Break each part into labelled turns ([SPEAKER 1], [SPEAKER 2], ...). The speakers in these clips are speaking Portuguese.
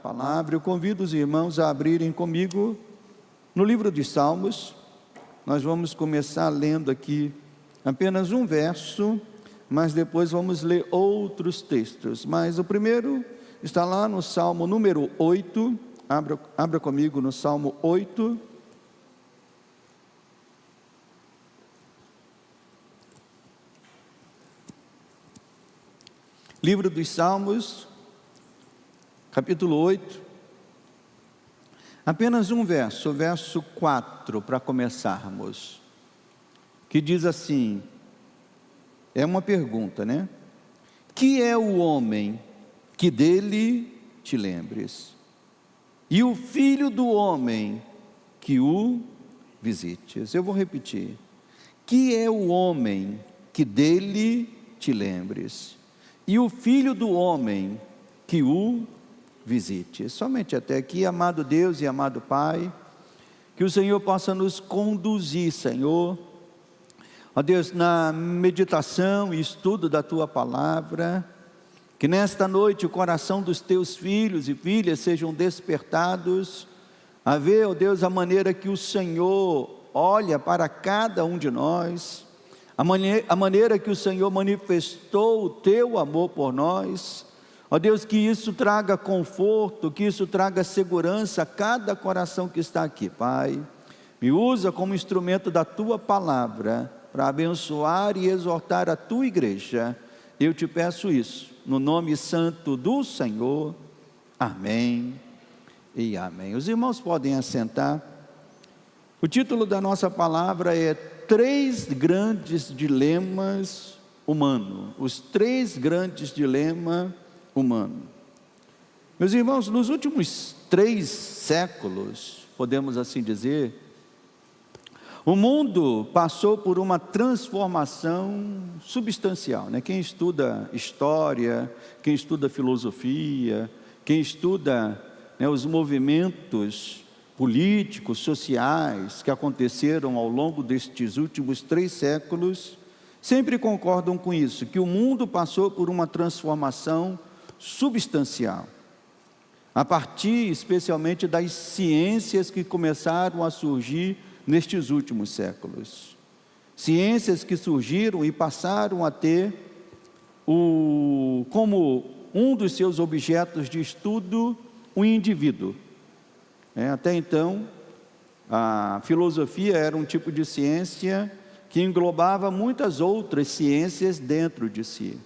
[SPEAKER 1] Palavra, eu convido os irmãos a abrirem comigo no livro de Salmos. Nós vamos começar lendo aqui apenas um verso, mas depois vamos ler outros textos. Mas o primeiro está lá no Salmo número 8, abra comigo no Salmo 8. Livro dos Salmos, capítulo 8, apenas um verso, o verso 4, para começarmos, que diz assim, é uma pergunta, né? Que é o homem que dele te lembres, e o filho do homem que o visites? Eu vou repetir, que é o homem que dele te lembres, e o filho do homem que o visite. Somente até aqui, amado Deus e amado Pai, que o Senhor possa nos conduzir, Senhor, ó Deus, na meditação e estudo da Tua Palavra, que nesta noite o coração dos Teus filhos e filhas sejam despertados, a ver, ó Deus, a maneira que o Senhor olha para cada um de nós, a maneira que o Senhor manifestou o Teu amor por nós. Ó Deus, que isso traga conforto, que isso traga segurança a cada coração que está aqui, Pai. Me usa como instrumento da Tua Palavra, para abençoar e exortar a Tua igreja. Eu te peço isso, no nome santo do Senhor. Amém e amém. Os irmãos podem assentar. O título da nossa palavra é Três Grandes Dilemas Humanos. Os três grandes dilemas humano. Meus irmãos, nos últimos 3 séculos, podemos assim dizer, o mundo passou por uma transformação substancial, né? Quem estuda história, quem estuda filosofia, quem estuda, né, os movimentos políticos, sociais que aconteceram ao longo destes últimos 3 séculos, sempre concordam com isso, que o mundo passou por uma transformação substancial, a partir especialmente das ciências que começaram a surgir nestes últimos séculos. Ciências que surgiram e passaram a ter como um dos seus objetos de estudo o indivíduo. Até então, a filosofia era um tipo de ciência que englobava muitas outras ciências dentro de si.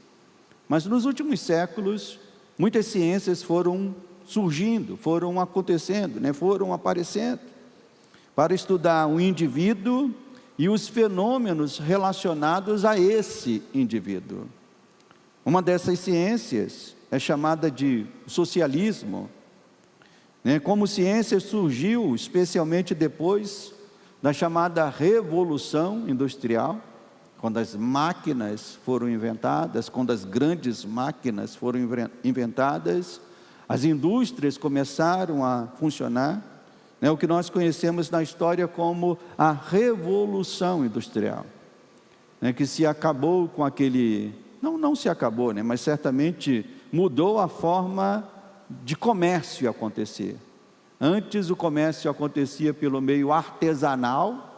[SPEAKER 1] Mas nos últimos séculos, muitas ciências foram surgindo, foram acontecendo, né? Foram aparecendo, para estudar o indivíduo e os fenômenos relacionados a esse indivíduo. Uma dessas ciências é chamada de socialismo, né? Como ciência surgiu especialmente depois da chamada Revolução Industrial, quando as máquinas foram inventadas, quando as grandes máquinas foram inventadas, as indústrias começaram a funcionar, né? O que nós conhecemos na história como a Revolução Industrial, né? Que se acabou com aquele, não se acabou, né? Mas certamente mudou a forma de comércio acontecer. Antes o comércio acontecia pelo meio artesanal,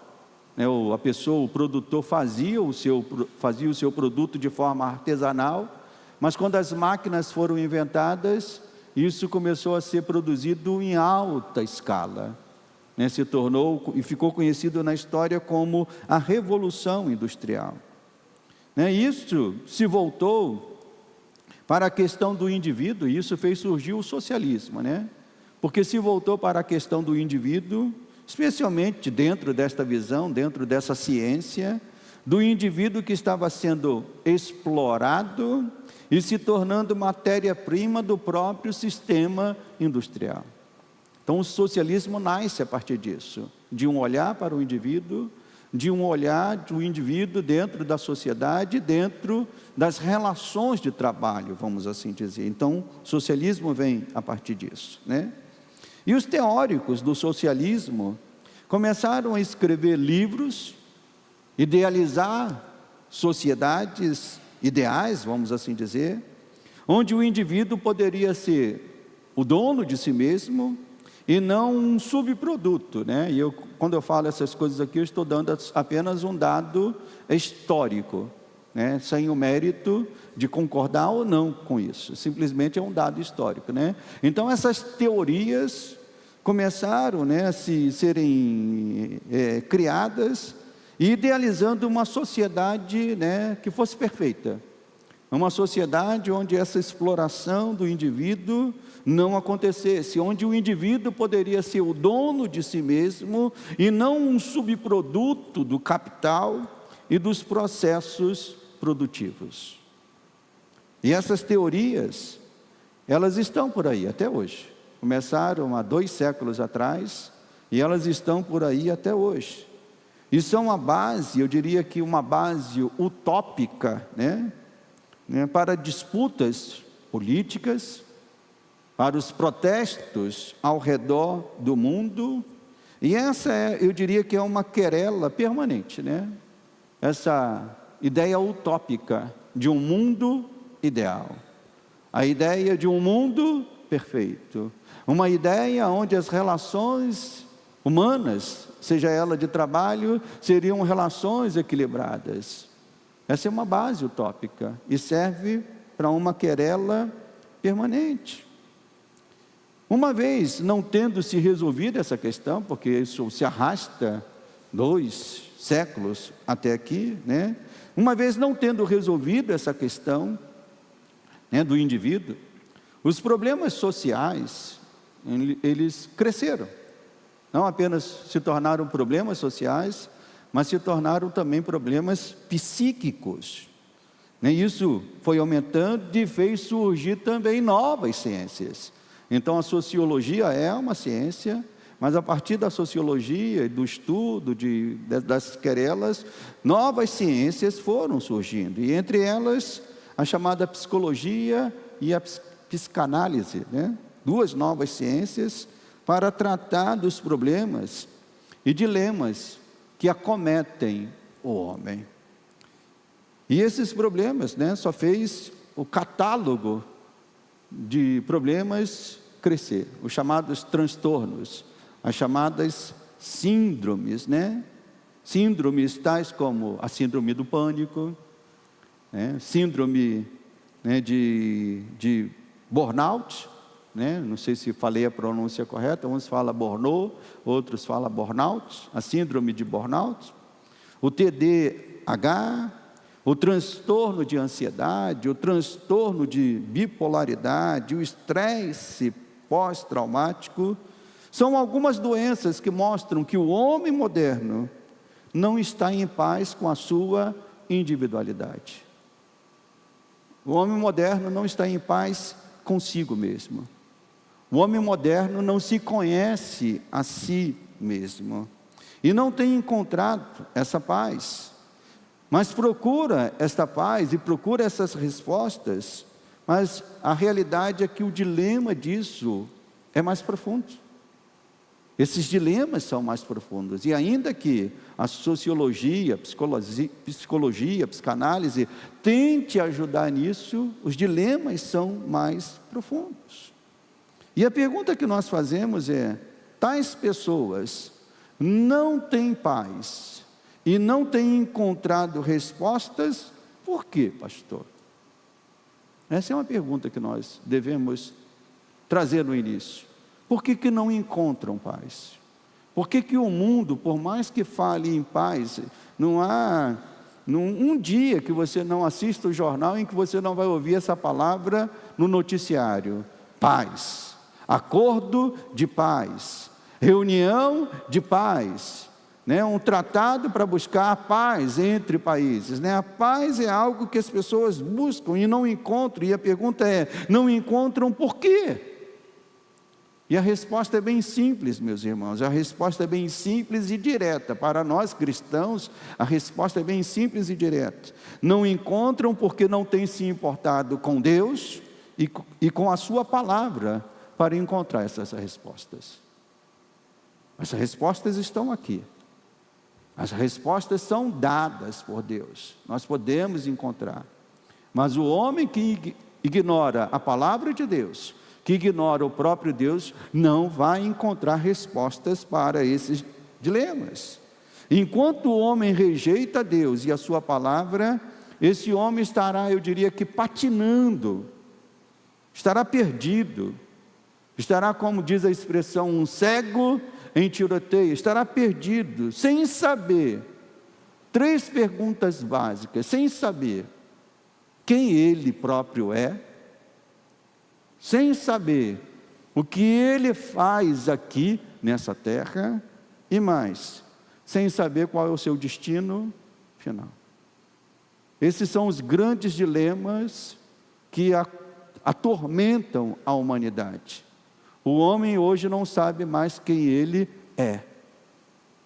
[SPEAKER 1] né? A pessoa, o produtor fazia o seu produto de forma artesanal, mas quando as máquinas foram inventadas, isso começou a ser produzido em alta escala, né? Se tornou e ficou conhecido na história como a Revolução Industrial, né? Isso se voltou para a questão do indivíduo, e isso fez surgir o socialismo, né? Porque se voltou para a questão do indivíduo, especialmente dentro desta visão, dentro dessa ciência, do indivíduo que estava sendo explorado e se tornando matéria-prima do próprio sistema industrial. Então o socialismo nasce a partir disso, de um olhar para o indivíduo, de um olhar do indivíduo dentro da sociedade, dentro das relações de trabalho, vamos assim dizer. Então o socialismo vem a partir disso, né? E os teóricos do socialismo começaram a escrever livros, idealizar sociedades ideais, vamos assim dizer, onde o indivíduo poderia ser o dono de si mesmo, e não um subproduto, né? E quando eu falo essas coisas aqui, eu estou dando apenas um dado histórico, né? Sem o mérito de concordar ou não com isso, simplesmente é um dado histórico, né? Então essas teorias começaram, né, a serem criadas, idealizando uma sociedade, né, que fosse perfeita, uma sociedade onde essa exploração do indivíduo não acontecesse, onde o indivíduo poderia ser o dono de si mesmo e não um subproduto do capital e dos processos produtivos. E essas teorias, elas estão por aí até hoje. Começaram há 2 séculos atrás e elas estão por aí até hoje. E são uma base, eu diria que uma base utópica, né, para disputas políticas, para os protestos ao redor do mundo. E essa eu diria que é uma querela permanente, né? Essa ideia utópica de um mundo ideal, a ideia de um mundo perfeito, uma ideia onde as relações humanas, seja ela de trabalho, seriam relações equilibradas. Essa é uma base utópica e serve para uma querela permanente. Uma vez não tendo se resolvido essa questão, porque isso se arrasta 2 séculos até aqui, né? Uma vez não tendo resolvido essa questão, né, do indivíduo, os problemas sociais, eles cresceram. Não apenas se tornaram problemas sociais, mas se tornaram também problemas psíquicos. Isso foi aumentando e fez surgir também novas ciências. Então a sociologia é uma ciência, mas a partir da sociologia, do estudo das querelas, novas ciências foram surgindo. E entre elas, a chamada psicologia e a psicanálise, né? 2 novas ciências para tratar dos problemas e dilemas que acometem o homem. E esses problemas, né, só fez o catálogo de problemas crescer, os chamados transtornos, as chamadas síndromes, né? Síndromes tais como a síndrome do pânico, né? Síndrome, né, de burnout, né? Não sei se falei a pronúncia correta, uns falam burnout, outros falam burnout, a síndrome de burnout, o TDAH, o transtorno de ansiedade, o transtorno de bipolaridade, o estresse pós-traumático, são algumas doenças que mostram que o homem moderno não está em paz com a sua individualidade. O homem moderno não está em paz consigo mesmo. O homem moderno não se conhece a si mesmo e não tem encontrado essa paz, mas procura esta paz e procura essas respostas, mas a realidade é que o dilema disso é mais profundo. Esses dilemas são mais profundos, e ainda que a sociologia, psicologia, psicanálise tente ajudar nisso, os dilemas são mais profundos. E a pergunta que nós fazemos é: tais pessoas não têm paz e não têm encontrado respostas, por quê, pastor? Essa é uma pergunta que nós devemos trazer no início. Por que não encontram paz? Por que o mundo, por mais que fale em paz, não há um dia que você não assista o jornal em que você não vai ouvir essa palavra no noticiário? Paz, acordo de paz, reunião de paz, né? Um tratado para buscar a paz entre países, né? A paz é algo que as pessoas buscam e não encontram, e a pergunta é: não encontram por quê? E a resposta é bem simples, meus irmãos, a resposta é bem simples e direta. Para nós cristãos, a resposta é bem simples e direta. Não encontram porque não têm se importado com Deus e com a sua palavra para encontrar essas respostas. As respostas estão aqui. As respostas são dadas por Deus. Nós podemos encontrar. Mas o homem que ignora a palavra de Deus, que ignora o próprio Deus, não vai encontrar respostas para esses dilemas. Enquanto o homem rejeita Deus e a sua palavra, esse homem estará, eu diria que patinando, estará perdido, estará, como diz a expressão, um cego em tiroteio, estará perdido, sem saber, 3 perguntas básicas, sem saber quem ele próprio é, sem saber o que ele faz aqui nessa terra, e mais, sem saber qual é o seu destino final. Esses são os grandes dilemas que atormentam a humanidade. O homem hoje não sabe mais quem ele é.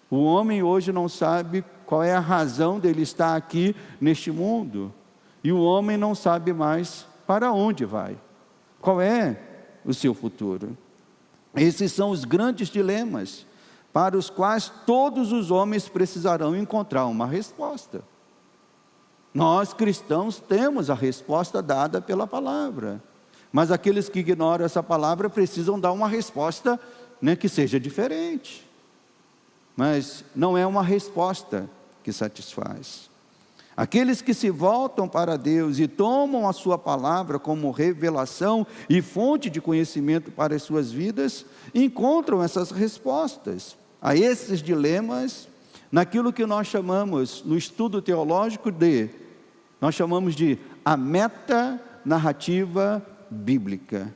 [SPEAKER 1] O homem hoje não sabe qual é a razão dele estar aqui neste mundo. E o homem não sabe mais para onde vai. Qual é o seu futuro? Esses são os grandes dilemas para os quais todos os homens precisarão encontrar uma resposta. Nós cristãos temos a resposta dada pela palavra, mas aqueles que ignoram essa palavra precisam dar uma resposta, que seja diferente. Mas não é uma resposta que satisfaz. Aqueles que se voltam para Deus e tomam a sua palavra como revelação e fonte de conhecimento para as suas vidas, encontram essas respostas a esses dilemas naquilo que nós chamamos, no estudo teológico, nós chamamos de a metanarrativa bíblica.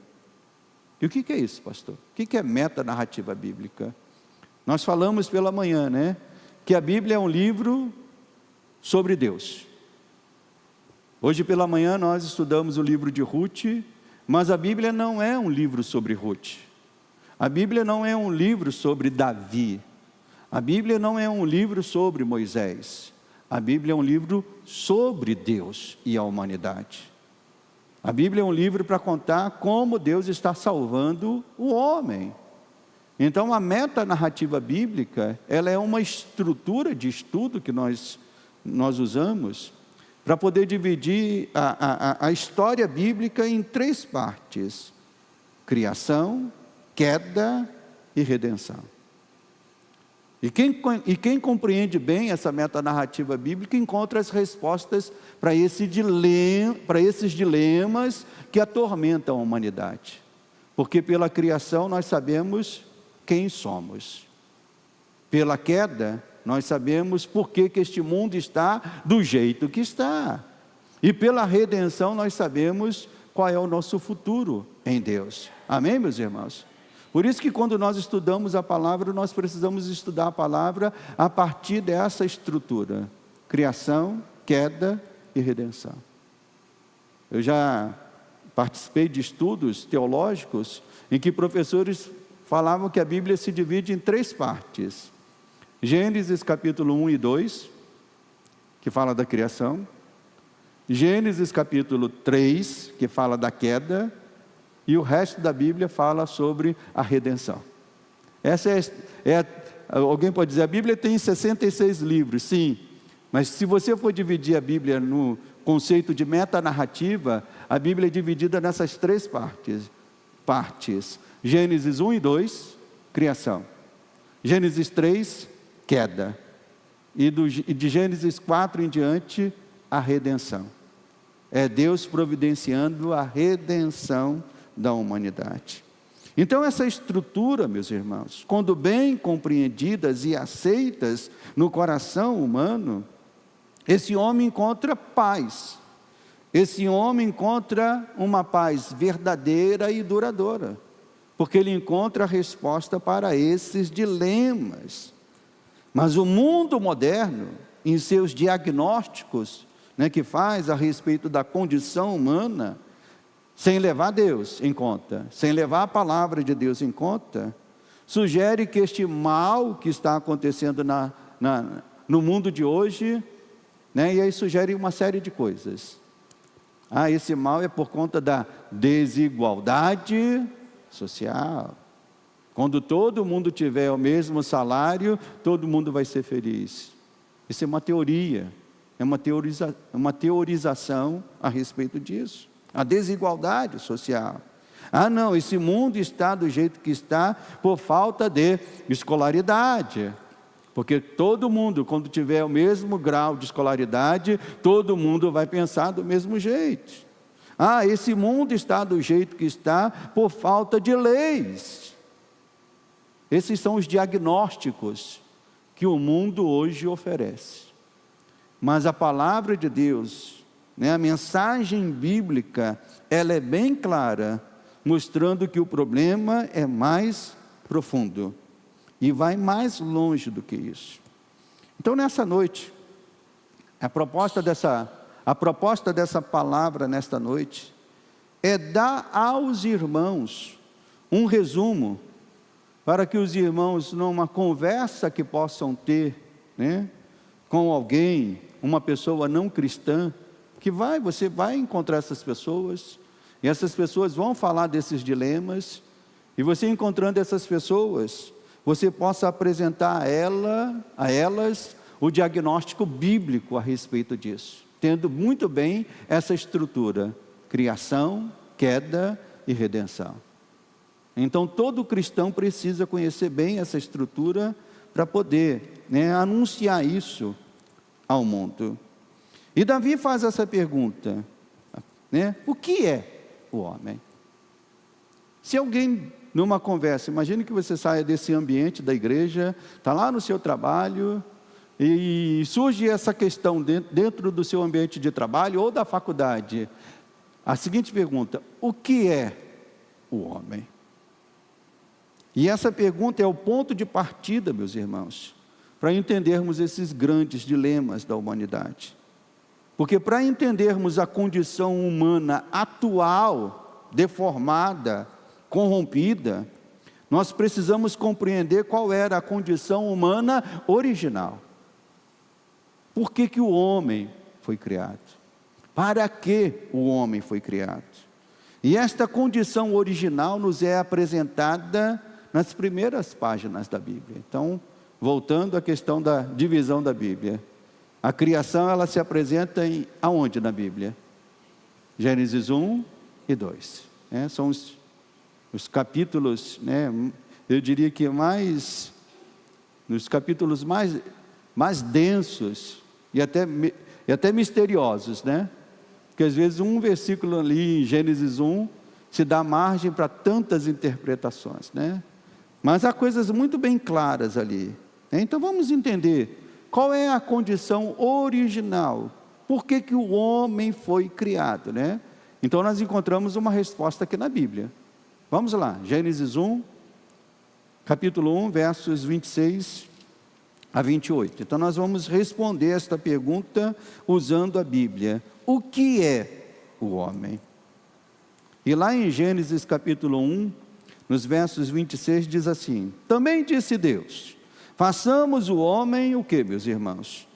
[SPEAKER 1] E o que é isso, pastor? O que é metanarrativa bíblica? Nós falamos pela manhã, que a Bíblia é um livro sobre Deus. Hoje pela manhã nós estudamos o livro de Ruth, mas a Bíblia não é um livro sobre Ruth. A Bíblia não é um livro sobre Davi. A Bíblia não é um livro sobre Moisés. A Bíblia é um livro sobre Deus e a humanidade. A Bíblia é um livro para contar como Deus está salvando o homem. Então a metanarrativa bíblica, ela é uma estrutura de estudo que nós usamos para poder dividir a história bíblica em 3 partes: criação, queda e redenção. E quem compreende bem essa metanarrativa bíblica encontra as respostas para esses dilemas que atormentam a humanidade. Porque pela criação nós sabemos quem somos. Pela queda, nós sabemos por que este mundo está do jeito que está. E pela redenção nós sabemos qual é o nosso futuro em Deus. Amém, meus irmãos? Por isso que quando nós estudamos a palavra, nós precisamos estudar a palavra a partir dessa estrutura: criação, queda e redenção. Eu já participei de estudos teológicos em que professores falavam que a Bíblia se divide em 3 partes: Gênesis capítulo 1 e 2, que fala da criação; Gênesis capítulo 3, que fala da queda; e o resto da Bíblia fala sobre a redenção. Alguém pode dizer, a Bíblia tem 66 livros, sim, mas se você for dividir a Bíblia no conceito de metanarrativa, a Bíblia é dividida nessas 3 partes. Gênesis 1 e 2, criação; Gênesis 3, queda; e de Gênesis 4 em diante, a redenção. É Deus providenciando a redenção da humanidade. Então essa estrutura, meus irmãos, quando bem compreendidas e aceitas no coração humano, esse homem encontra paz. Esse homem encontra uma paz verdadeira e duradoura, porque ele encontra a resposta para esses dilemas. Mas o mundo moderno, em seus diagnósticos, que faz a respeito da condição humana, sem levar Deus em conta, sem levar a palavra de Deus em conta, sugere que este mal que está acontecendo no mundo de hoje, e aí sugere uma série de coisas. Esse mal é por conta da desigualdade social. Quando todo mundo tiver o mesmo salário, todo mundo vai ser feliz. Isso é uma teoria, é uma teorização a respeito disso. A desigualdade social. Ah, não, esse mundo está do jeito que está por falta de escolaridade. Porque todo mundo, quando tiver o mesmo grau de escolaridade, todo mundo vai pensar do mesmo jeito. Ah, esse mundo está do jeito que está por falta de leis. Esses são os diagnósticos que o mundo hoje oferece. Mas a palavra de Deus, a mensagem bíblica, ela é bem clara, mostrando que o problema é mais profundo e vai mais longe do que isso. Então, nessa noite, a proposta dessa palavra nesta noite é dar aos irmãos um resumo, para que os irmãos, numa conversa que possam ter, com alguém, uma pessoa não cristã, você vai encontrar essas pessoas, e essas pessoas vão falar desses dilemas, e você encontrando essas pessoas, você possa apresentar a elas o diagnóstico bíblico a respeito disso, tendo muito bem essa estrutura: criação, queda e redenção. Então todo cristão precisa conhecer bem essa estrutura para poder anunciar isso ao mundo. E Davi faz essa pergunta, o que é o homem? Se alguém, numa conversa, imagine que você saia desse ambiente da igreja, está lá no seu trabalho, e surge essa questão dentro do seu ambiente de trabalho ou da faculdade. A seguinte pergunta: o que é o homem? E essa pergunta é o ponto de partida, meus irmãos, para entendermos esses grandes dilemas da humanidade. Porque para entendermos a condição humana atual, deformada, corrompida, nós precisamos compreender qual era a condição humana original. Por que o homem foi criado? Para que o homem foi criado? E esta condição original nos é apresentada nas primeiras páginas da Bíblia. Então, voltando à questão da divisão da Bíblia, a criação, ela se apresenta aonde na Bíblia? Gênesis 1 e 2. São os capítulos, eu diria que nos capítulos mais densos e até misteriosos, Porque às vezes um versículo ali em Gênesis 1 se dá margem para tantas interpretações, Mas há coisas muito bem claras ali. Então vamos entender qual é a condição original. Por que o homem foi criado, Então nós encontramos uma resposta aqui na Bíblia. Vamos lá, Gênesis 1, capítulo 1, versos 26 a 28. Então nós vamos responder esta pergunta usando a Bíblia. O que é o homem? E lá em Gênesis capítulo 1, nos versos 26, diz assim: também disse Deus, façamos o homem o que, meus irmãos?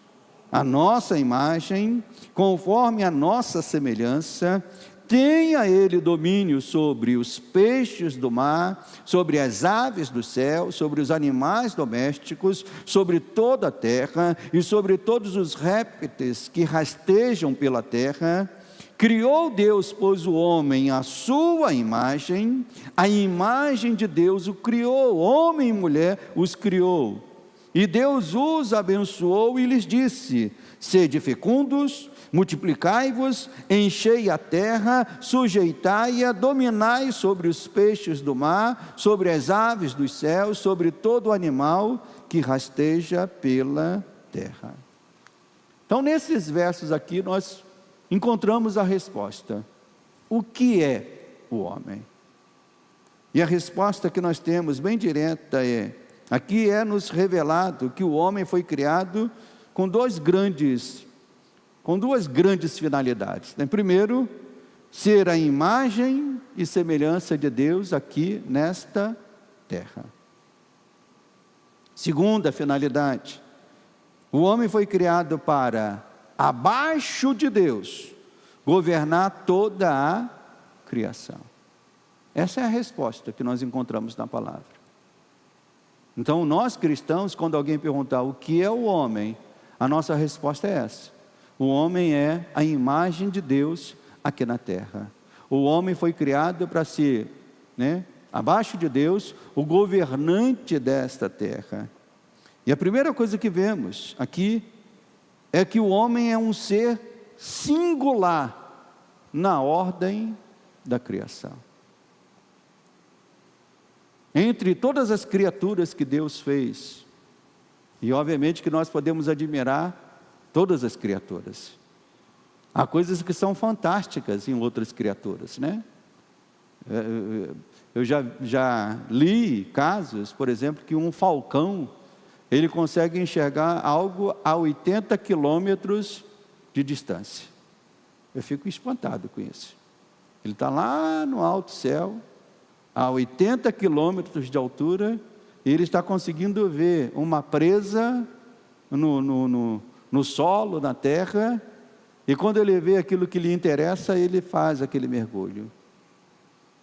[SPEAKER 1] A nossa imagem, conforme a nossa semelhança, tenha ele domínio sobre os peixes do mar, sobre as aves do céu, sobre os animais domésticos, sobre toda a terra e sobre todos os répteis que rastejam pela terra. Criou Deus, pois, o homem à sua imagem, a imagem de Deus o criou, homem e mulher os criou. E Deus os abençoou e lhes disse: sede fecundos, multiplicai-vos, enchei a terra, sujeitai-a, dominai sobre os peixes do mar, sobre as aves dos céus, sobre todo animal que rasteja pela terra. Então, nesses versos aqui, nós encontramos a resposta: o que é o homem? E a resposta que nós temos bem direta aqui nos revelado que o homem foi criado com duas grandes finalidades. Primeiro, ser a imagem e semelhança de Deus aqui nesta terra. Segunda finalidade, o homem foi criado para, abaixo de Deus, governar toda a criação. Essa é a resposta que nós encontramos na palavra. Então, nós cristãos, quando alguém perguntar o que é o homem, a nossa resposta é essa: o homem é a imagem de Deus aqui na terra. O homem foi criado para ser né? Abaixo de Deus, o governante desta terra. E a primeira coisa que vemos aqui é que o homem é um ser singular na ordem da criação. Entre todas as criaturas que Deus fez, e obviamente que nós podemos admirar todas as criaturas, há coisas que são fantásticas em outras criaturas, né? Eu já li casos, por exemplo, que um falcão, ele consegue enxergar algo a 80 quilômetros de distância. Eu fico espantado com isso. Ele está lá no alto céu, a 80 quilômetros de altura, e ele está conseguindo ver uma presa no solo, na terra, e quando ele vê aquilo que lhe interessa, ele faz aquele mergulho.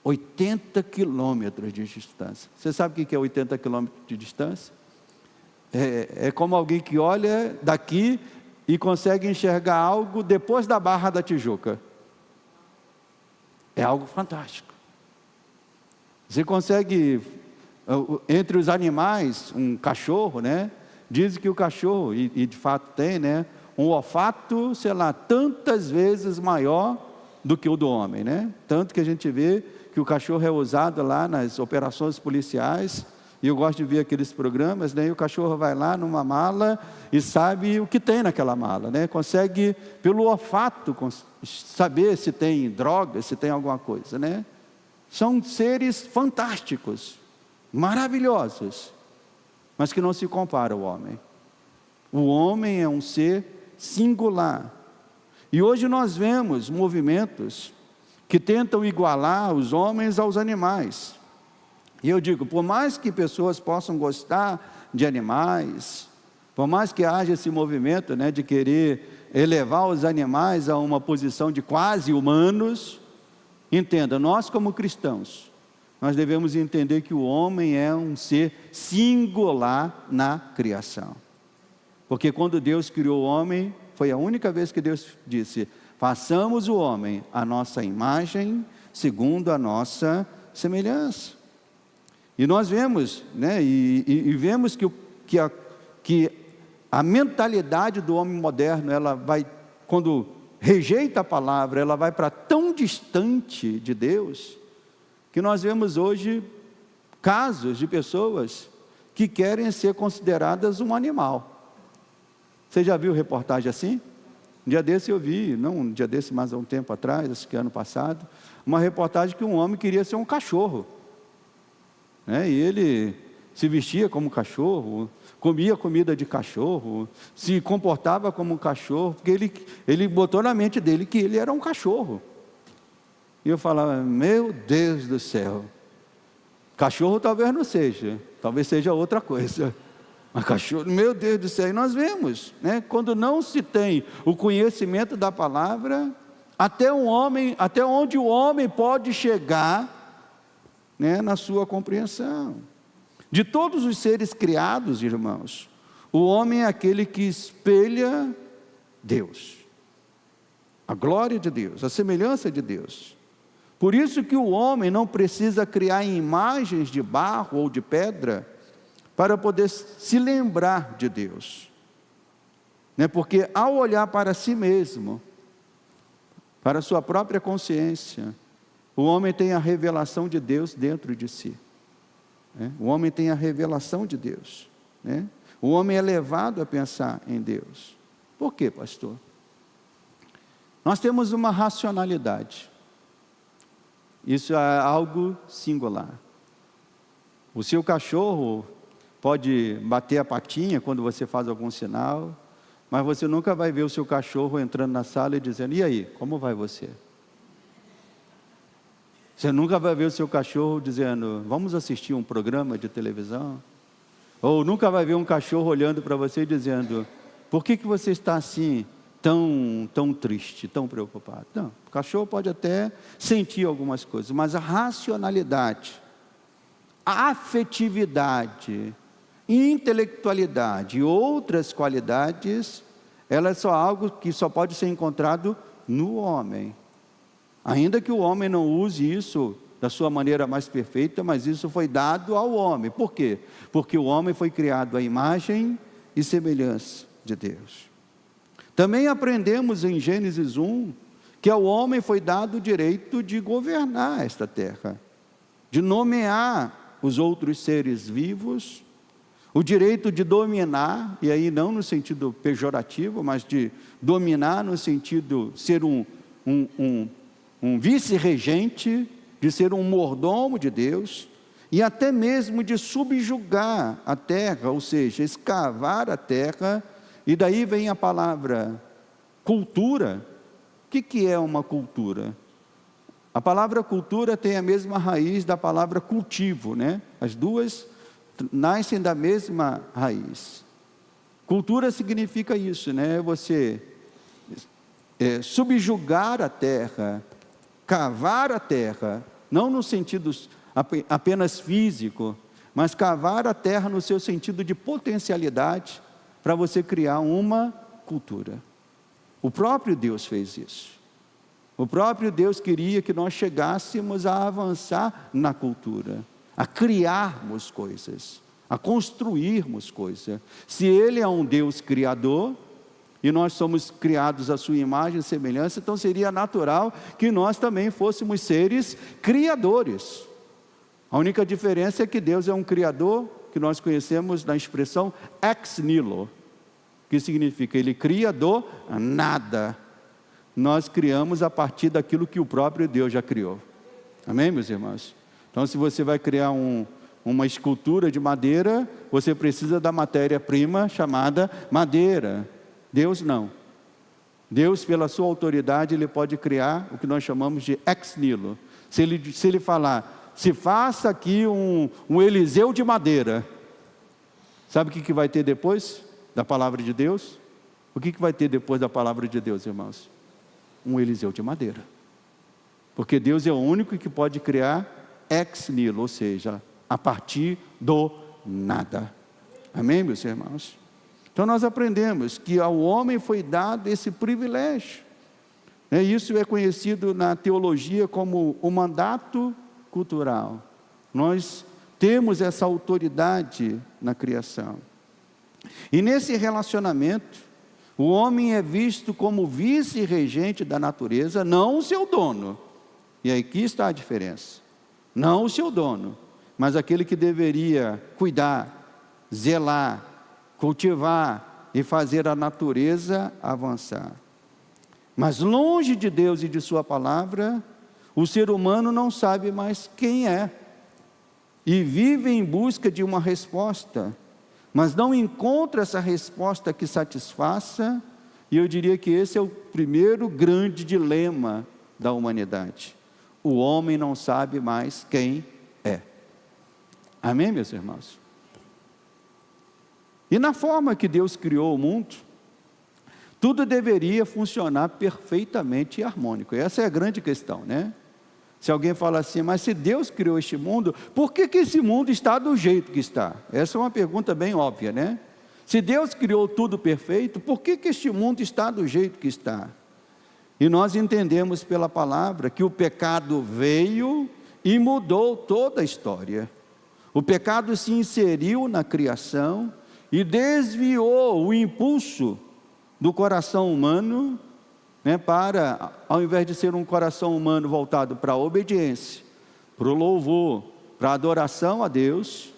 [SPEAKER 1] 80 quilômetros de distância. Você sabe o que é 80 quilômetros de distância? É como alguém que olha daqui e consegue enxergar algo depois da Barra da Tijuca. É algo fantástico. Você consegue, entre os animais, um cachorro, né? Dizem que o cachorro, e de fato tem, né? Um olfato, sei lá, tantas vezes maior do que o do homem, né? Tanto que a gente vê que o cachorro é usado lá nas operações policiais, e eu gosto de ver aqueles programas, né? E o cachorro vai lá numa mala e sabe o que tem naquela mala, né? Consegue, pelo olfato, saber se tem droga, se tem alguma coisa, né? São seres fantásticos, maravilhosos, mas que não se compara ao homem. O homem é um ser singular. E hoje nós vemos movimentos que tentam igualar os homens aos animais. E eu digo, por mais que pessoas possam gostar de animais, por mais que haja esse movimento, né, de querer elevar os animais a uma posição de quase humanos, entenda, nós como cristãos, nós devemos entender que o homem é um ser singular na criação. Porque quando Deus criou o homem, foi a única vez que Deus disse: façamos o homem à nossa imagem, segundo a nossa semelhança. E nós vemos, né, e vemos que a mentalidade do homem moderno, ela vai, quando rejeita a palavra, ela vai para tão distante de Deus, que nós vemos hoje casos de pessoas que querem ser consideradas um animal. Você já viu reportagem assim? Um dia desse eu vi, não um dia desse, mas há um tempo atrás, acho que ano passado, uma reportagem que um homem queria ser um cachorro, né? E ele se vestia como cachorro, comia comida de cachorro, se comportava como um cachorro, porque ele botou na mente dele que ele era um cachorro. E eu falava, meu Deus do céu, cachorro talvez não seja, talvez seja outra coisa. Mas cachorro, meu Deus do céu, e nós vemos, né? Quando não se tem o conhecimento da palavra, até onde o homem pode chegar, né, na sua compreensão. De todos os seres criados, irmãos, o homem é aquele que espelha Deus, a glória de Deus, a semelhança de Deus. Por isso que o homem não precisa criar imagens de barro ou de pedra para poder se lembrar de Deus, né? Porque ao olhar para si mesmo, para a sua própria consciência, o homem tem a revelação de Deus dentro de si, né? O homem tem a revelação de Deus, né? O homem é levado a pensar em Deus. Por quê, pastor? Nós temos uma racionalidade, isso é algo singular. O seu cachorro pode bater a patinha quando você faz algum sinal, mas você nunca vai ver o seu cachorro entrando na sala e dizendo, e aí, como vai você? Você nunca vai ver o seu cachorro dizendo, vamos assistir um programa de televisão? Ou nunca vai ver um cachorro olhando para você e dizendo, por que você está assim, tão triste, tão preocupado? Não, o cachorro pode até sentir algumas coisas, mas a racionalidade, a afetividade, intelectualidade e outras qualidades, elas são algo que só pode ser encontrado no homem. Ainda que o homem não use isso da sua maneira mais perfeita, mas isso foi dado ao homem. Por quê? Porque o homem foi criado à imagem e semelhança de Deus. Também aprendemos em Gênesis 1, que ao homem foi dado o direito de governar esta terra, de nomear os outros seres vivos, o direito de dominar, e aí não no sentido pejorativo, mas de dominar no sentido de ser um vice-regente, de ser um mordomo de Deus, e até mesmo de subjugar a terra, ou seja, escavar a terra, e daí vem a palavra cultura. O que é uma cultura? A palavra cultura tem a mesma raiz da palavra cultivo, né? As duas nascem da mesma raiz. Cultura significa isso, né? Você subjugar a terra, cavar a terra, não no sentido apenas físico, mas cavar a terra no seu sentido de potencialidade, para você criar uma cultura. O próprio Deus fez isso. O próprio Deus queria que nós chegássemos a avançar na cultura, a criarmos coisas, a construirmos coisas. Se Ele é um Deus criador, e nós somos criados à sua imagem e semelhança, então seria natural que nós também fôssemos seres criadores. A única diferença é que Deus é um criador, que nós conhecemos na expressão ex nihilo, que significa Ele cria do nada. Nós criamos a partir daquilo que o próprio Deus já criou. Amém, meus irmãos? Então, se você vai criar uma escultura de madeira, você precisa da matéria-prima chamada madeira. Deus não. Deus, pela sua autoridade, Ele pode criar o que nós chamamos de ex nihilo. Se ele falar, se faça aqui um Eliseu de madeira, sabe o que vai ter depois da palavra de Deus? O que vai ter depois da palavra de Deus, irmãos? Um Eliseu de madeira. Porque Deus é o único que pode criar ex nihilo, ou seja, a partir do nada. Amém, meus irmãos? Então nós aprendemos que ao homem foi dado esse privilégio. Isso é conhecido na teologia como o mandato cultural. Nós temos essa autoridade na criação. E nesse relacionamento, o homem é visto como vice-regente da natureza, não o seu dono. E aqui está a diferença. Não o seu dono, mas aquele que deveria cuidar, zelar, cultivar e fazer a natureza avançar. Mas longe de Deus e de sua palavra, o ser humano não sabe mais quem é, e vive em busca de uma resposta, mas não encontra essa resposta que satisfaça, e eu diria que esse é o primeiro grande dilema da humanidade. O homem não sabe mais quem é. Amém, meus irmãos? E na forma que Deus criou o mundo, tudo deveria funcionar perfeitamente e harmônico. Essa é a grande questão, né? Se alguém fala assim, mas se Deus criou este mundo, por que esse mundo está do jeito que está? Essa é uma pergunta bem óbvia, né? Se Deus criou tudo perfeito, por que este mundo está do jeito que está? E nós entendemos pela palavra que o pecado veio e mudou toda a história. O pecado se inseriu na criação e desviou o impulso do coração humano, para, ao invés de ser um coração humano voltado para a obediência, para o louvor, para a adoração a Deus,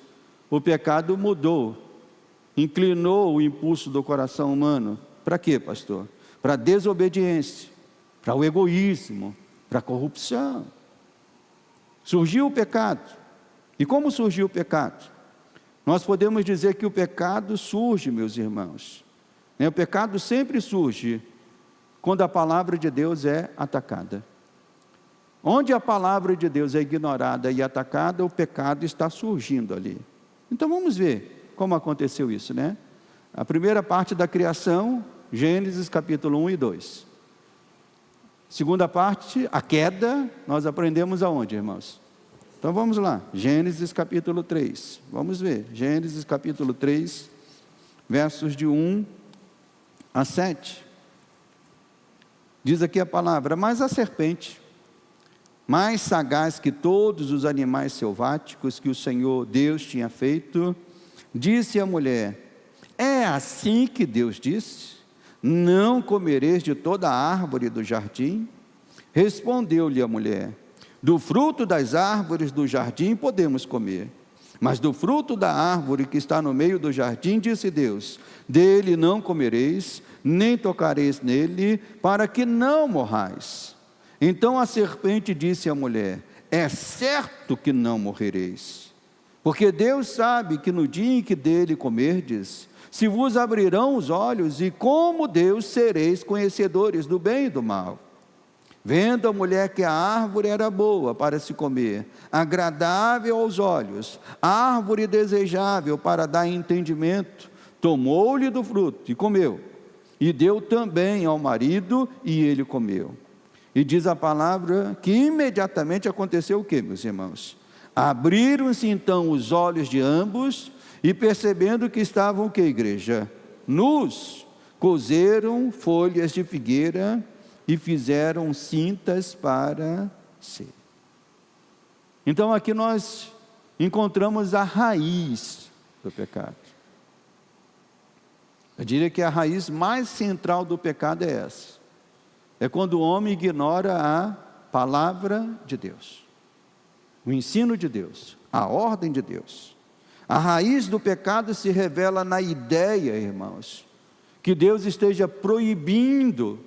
[SPEAKER 1] o pecado mudou, inclinou o impulso do coração humano. Para quê, pastor? Para a desobediência, para o egoísmo, para a corrupção. Surgiu o pecado. E como surgiu o pecado? Nós podemos dizer que o pecado surge, meus irmãos. O pecado sempre surge quando a palavra de Deus é atacada. Onde a palavra de Deus é ignorada e atacada, o pecado está surgindo ali. Então vamos ver como aconteceu isso, né? A primeira parte da criação, Gênesis capítulo 1 e 2. Segunda parte, a queda, nós aprendemos aonde, irmãos? Então vamos lá, Gênesis capítulo 3, vamos ver, Gênesis capítulo 3, versos de 1 a 7, diz aqui a palavra, mas a serpente mais sagaz que todos os animais selváticos que o Senhor Deus tinha feito, disse à mulher: é assim que Deus disse: não comereis de toda a árvore do jardim? Respondeu-lhe a mulher: do fruto das árvores do jardim podemos comer, mas do fruto da árvore que está no meio do jardim, disse Deus: dele não comereis, nem tocareis nele, para que não morrais. Então a serpente disse à mulher: é certo que não morrereis, porque Deus sabe que no dia em que dele comerdes, se vos abrirão os olhos, e como Deus sereis conhecedores do bem e do mal. Vendo a mulher que a árvore era boa para se comer, agradável aos olhos, árvore desejável para dar entendimento, tomou-lhe do fruto e comeu, e deu também ao marido, e ele comeu. E diz a palavra que imediatamente aconteceu o que, meus irmãos? Abriram-se então os olhos de ambos, e percebendo que estavam o que, igreja? Nus, coseram folhas de figueira e fizeram cintas para si. Então aqui nós encontramos a raiz do pecado. Eu diria que a raiz mais central do pecado é essa. É quando o homem ignora a palavra de Deus, o ensino de Deus, a ordem de Deus. A raiz do pecado se revela na ideia, irmãos, que Deus esteja proibindo,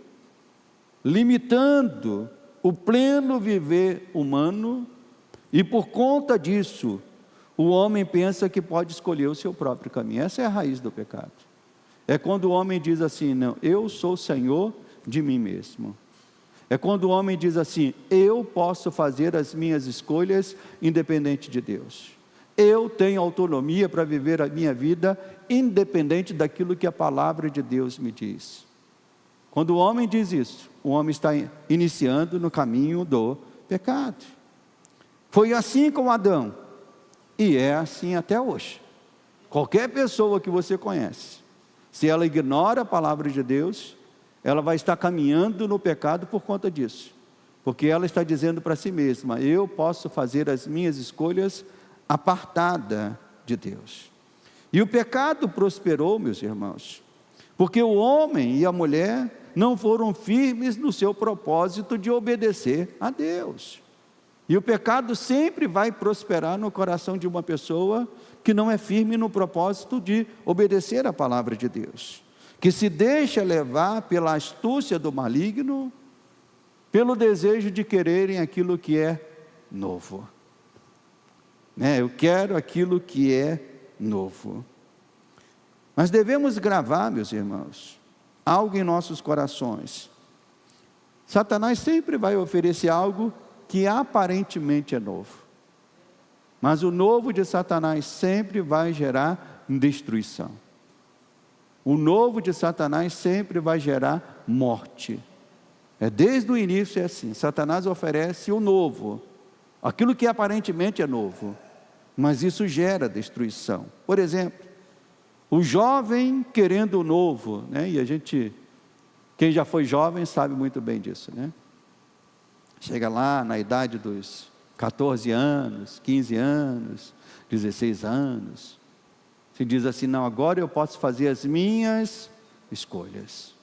[SPEAKER 1] limitando o pleno viver humano, e por conta disso, o homem pensa que pode escolher o seu próprio caminho. Essa é a raiz do pecado. É quando o homem diz assim: não, eu sou Senhor de mim mesmo. É quando o homem diz assim: eu posso fazer as minhas escolhas independente de Deus. Eu tenho autonomia para viver a minha vida independente daquilo que a palavra de Deus me diz. Quando o homem diz isso, o homem está iniciando no caminho do pecado. Foi assim com Adão, e é assim até hoje. Qualquer pessoa que você conhece, se ela ignora a palavra de Deus, ela vai estar caminhando no pecado por conta disso, porque ela está dizendo para si mesma: eu posso fazer as minhas escolhas apartada de Deus. E o pecado prosperou, meus irmãos, porque o homem e a mulher não foram firmes no seu propósito de obedecer a Deus. E o pecado sempre vai prosperar no coração de uma pessoa que não é firme no propósito de obedecer a palavra de Deus, que se deixa levar pela astúcia do maligno, pelo desejo de quererem aquilo que é novo. Eu quero aquilo que é novo. Mas devemos gravar, meus irmãos, algo em nossos corações. Satanás sempre vai oferecer algo que aparentemente é novo, mas o novo de Satanás sempre vai gerar destruição. O novo de Satanás sempre vai gerar morte. Desde o início é assim: Satanás oferece o novo, aquilo que aparentemente é novo, mas isso gera destruição. Por exemplo, o jovem querendo o novo, e a gente, quem já foi jovem sabe muito bem disso, chega lá na idade dos 14 anos, 15 anos, 16 anos, se diz assim: não, agora eu posso fazer as minhas escolhas,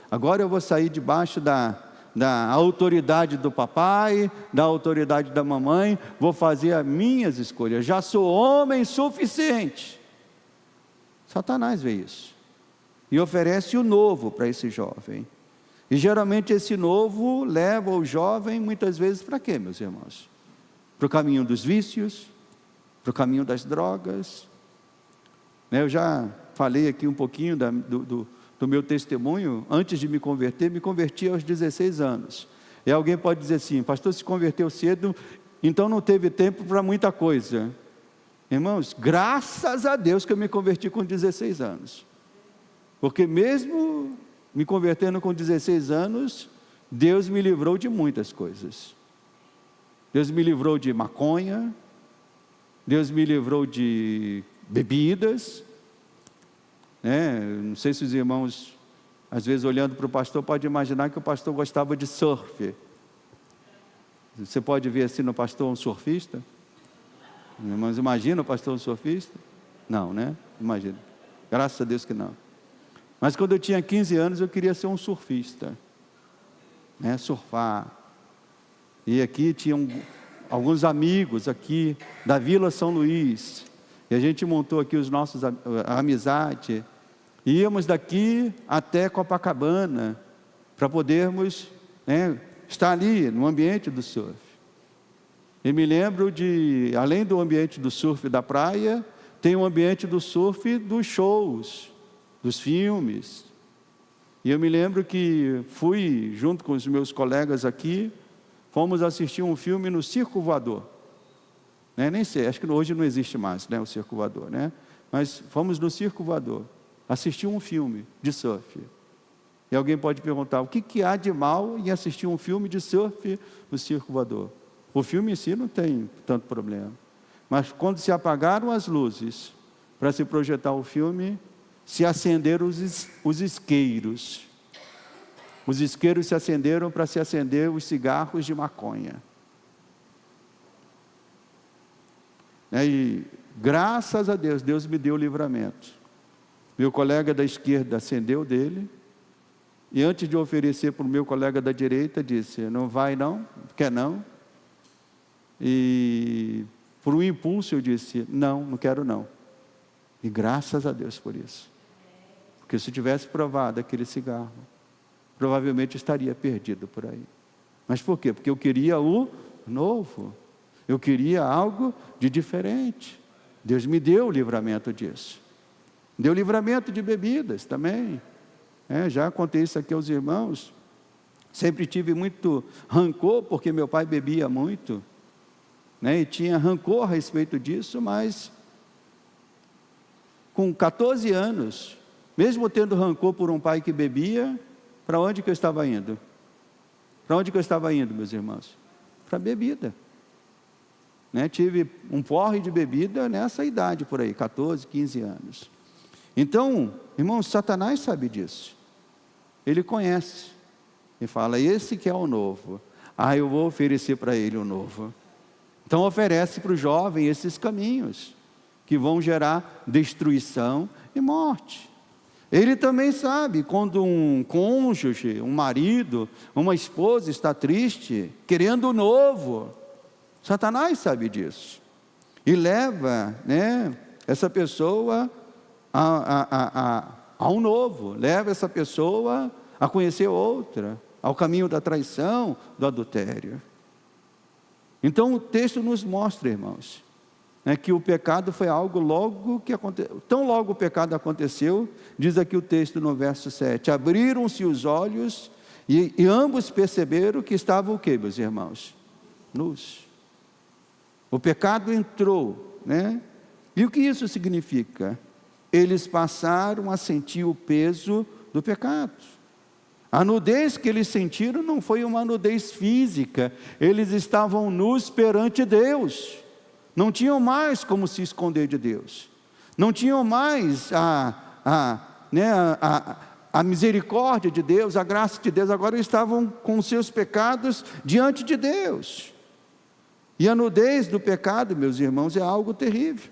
[SPEAKER 1] agora eu vou sair debaixo da autoridade do papai, da autoridade da mamãe, vou fazer as minhas escolhas, já sou homem suficiente. Satanás vê isso e oferece o novo para esse jovem, e geralmente esse novo leva o jovem muitas vezes para quê, meus irmãos? Para o caminho dos vícios, para o caminho das drogas. Eu já falei aqui um pouquinho do meu testemunho. Antes de me converti aos 16 anos. E alguém pode dizer assim: pastor, se converteu cedo, então não teve tempo para muita coisa. Irmãos, graças a Deus que eu me converti com 16 anos. Porque mesmo me convertendo com 16 anos, Deus me livrou de muitas coisas. Deus me livrou de maconha, Deus me livrou de bebidas. Não sei se os irmãos, às vezes olhando para o pastor, podem imaginar que o pastor gostava de surf. Você pode ver assim no pastor um surfista? Mas imagina o pastor um surfista? Não, né? Imagina. Graças a Deus que não. Mas quando eu tinha 15 anos, eu queria ser um surfista, né? Surfar. E aqui tinham alguns amigos aqui da Vila São Luís. E a gente montou aqui os nossos a amizade. Íamos daqui até Copacabana para podermos, né, estar ali no ambiente do surf. E me lembro de, além do ambiente do surf da praia, tem o ambiente do surf dos shows, dos filmes. E eu me lembro que fui, junto com os meus colegas aqui, fomos assistir um filme no Circo Voador. Né? Nem sei, acho que hoje não existe mais, né, o Circo Voador, né? Mas fomos no Circo Voador, assistir um filme de surf. E alguém pode perguntar, o que há de mal em assistir um filme de surf no Circo Voador? O filme em si não tem tanto problema. Mas quando se apagaram as luzes para se projetar o filme, se acenderam os isqueiros. Os isqueiros se acenderam para se acender os cigarros de maconha. E graças a Deus, Deus me deu o livramento. Meu colega da esquerda acendeu dele, e antes de oferecer para o meu colega da direita, disse, não vai não? Quer não? E por um impulso eu disse, não quero não. E graças a Deus por isso. Porque se eu tivesse provado aquele cigarro, provavelmente estaria perdido por aí. Mas por quê? Porque eu queria o novo. Eu queria algo de diferente. Deus me deu o livramento disso. Deu livramento de bebidas também. Já contei isso aqui aos irmãos. Sempre tive muito rancor, porque meu pai bebia muito, né? E tinha rancor a respeito disso, mas com 14 anos, mesmo tendo rancor por um pai que bebia, para onde que eu estava indo? Para onde que eu estava indo, meus irmãos? Para a bebida. Né? Tive um porre de bebida nessa idade por aí, 14, 15 anos. Então, irmãos, Satanás sabe disso. Ele conhece. E fala, esse que é o novo. Eu vou oferecer para ele o novo. Então oferece para o jovem esses caminhos, que vão gerar destruição e morte. Ele também sabe, quando um cônjuge, um marido, uma esposa está triste, querendo o novo. Satanás sabe disso. E leva, né, essa pessoa a um novo. Leva essa pessoa a conhecer outra, ao caminho da traição, do adultério. Então o texto nos mostra, irmãos, que o pecado foi algo logo que aconteceu. Tão logo o pecado aconteceu, diz aqui o texto no verso 7, abriram-se os olhos e ambos perceberam que estavam o quê, meus irmãos? Nus. O pecado entrou, né? E o que isso significa? Eles passaram a sentir o peso do pecado. A nudez que eles sentiram não foi uma nudez física, eles estavam nus perante Deus, não tinham mais como se esconder de Deus, não tinham mais a misericórdia de Deus, a graça de Deus, agora estavam com seus pecados diante de Deus. E a nudez do pecado, meus irmãos, é algo terrível.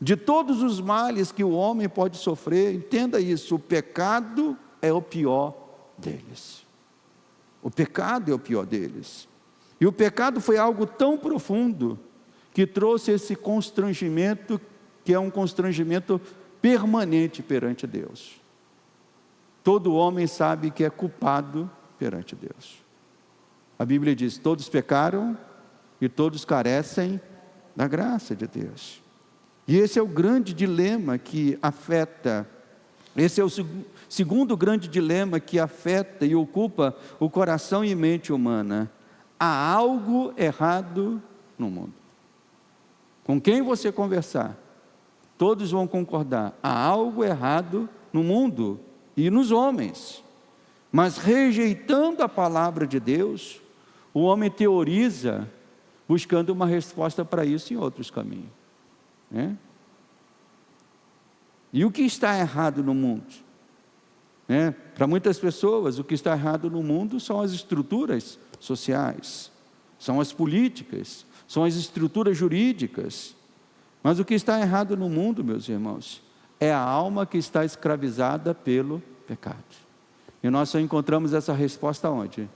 [SPEAKER 1] De todos os males que o homem pode sofrer, entenda isso, o pecado é o pior deles. O pecado é o pior deles. E o pecado foi algo tão profundo que trouxe esse constrangimento, que é um constrangimento permanente perante Deus. Todo homem sabe que é culpado perante Deus. A Bíblia diz, todos pecaram e todos carecem da graça de Deus. E esse é o grande dilema que afeta, esse é o segundo grande dilema que afeta e ocupa o coração e mente humana. Há algo errado no mundo. Com quem você conversar, todos vão concordar, há algo errado no mundo e nos homens. Mas rejeitando a palavra de Deus, o homem teoriza, buscando uma resposta para isso em outros caminhos. E o que está errado no mundo? Para muitas pessoas, o que está errado no mundo são as estruturas sociais, são as políticas, são as estruturas jurídicas. Mas o que está errado no mundo, meus irmãos, é a alma que está escravizada pelo pecado. E nós só encontramos essa resposta onde?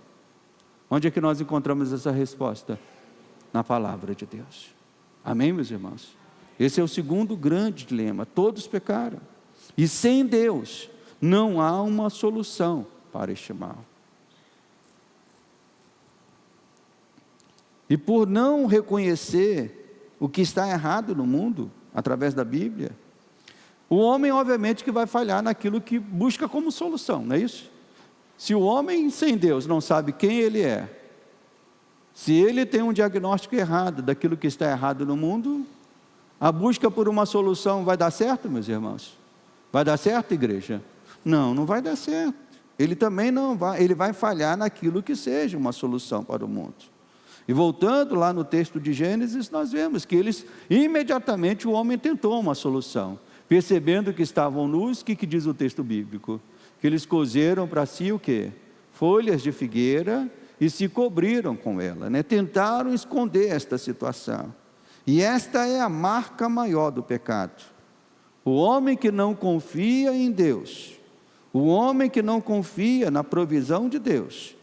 [SPEAKER 1] Onde é que nós encontramos essa resposta? Na palavra de Deus. Amém, meus irmãos? Esse é o segundo grande dilema. Todos pecaram. E sem Deus, não há uma solução para este mal. E por não reconhecer o que está errado no mundo, através da Bíblia, o homem obviamente que vai falhar naquilo que busca como solução, não é isso? Se o homem sem Deus não sabe quem ele é, se ele tem um diagnóstico errado daquilo que está errado no mundo, a busca por uma solução vai dar certo, meus irmãos? Vai dar certo, igreja? Não, não vai dar certo. Ele também não vai, ele vai falhar naquilo que seja uma solução para o mundo. E voltando lá no texto de Gênesis, nós vemos que imediatamente o homem tentou uma solução. Percebendo que estavam nus, o que diz o texto bíblico? Que eles cozeram para si o quê? Folhas de figueira e se cobriram com ela, né? Tentaram esconder esta situação. E esta é a marca maior do pecado. O homem que não confia em Deus, o homem que não confia na provisão de Deus,